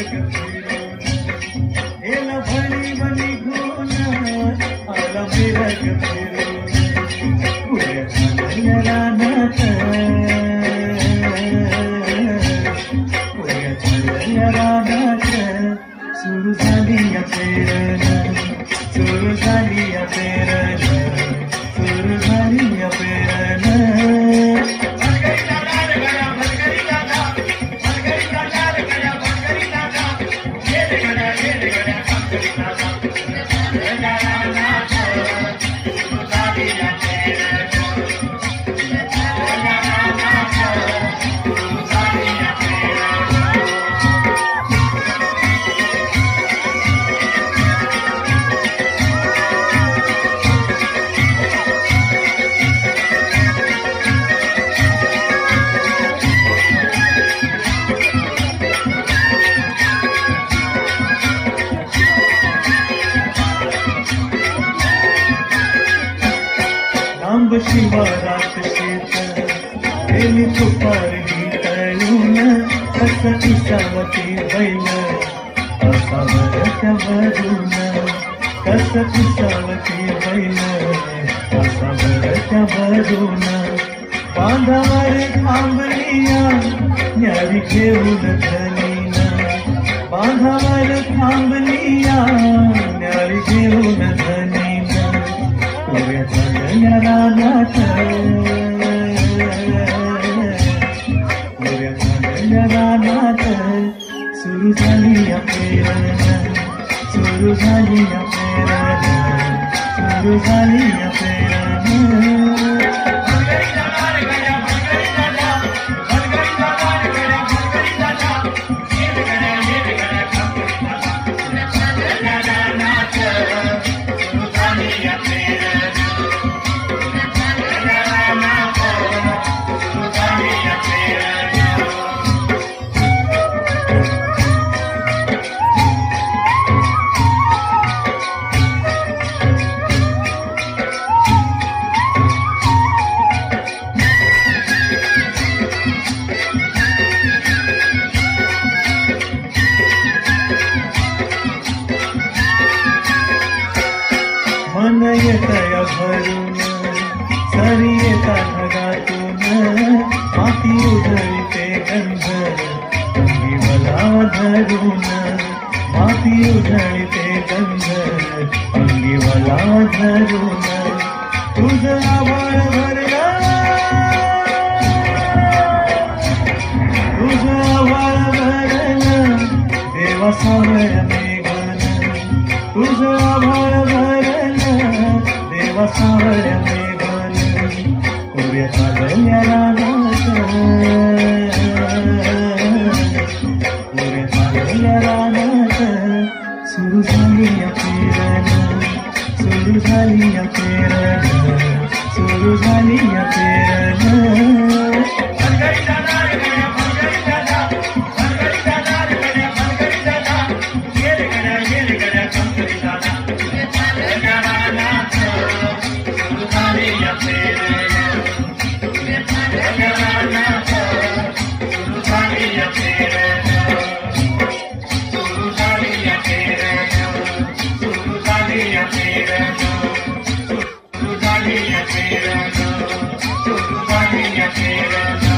मिरग फिरून गेला भणी भणी घेऊन आला मिरग फिरून पुढे झालं रानात पुढे झालं रानात सुरू झाली या पेरण सुरू झाली या पेरण सुरू झाली या पेरण लांब शिवारात शेत गेली तुपारली तळून कसं इसावती बैल असावर त्या भरून कसं इसावती बैल असावर त्या भरून बांधावर थांबलिया न्यारी घेऊन धनीना बांधावर थांबलिया न्यारी घेऊन धनीना पुऱ्या झाल्या रानात पुऱ्या झाल्या रानात सुरू झाली या पेरण सुरू झाली या पेरण सुरू झाली या पेरण मन येतया भरून सरी येता ढगातून माती उधळते गंध अंगी मला धरून माती उधळते गंध अंगी मला धरून तुझं आभाळ भरला तुझं आभाळ भरलं देवा सावळ मेघन तुझं आभाळ भरलं देवा सावळ मेघन पुऱ्या झाल्या रानात पुऱ्या झाल्या रानात सुरू झाली या पेरण सुरू झाली या पेरण सुरू झाली या पेरण Suruh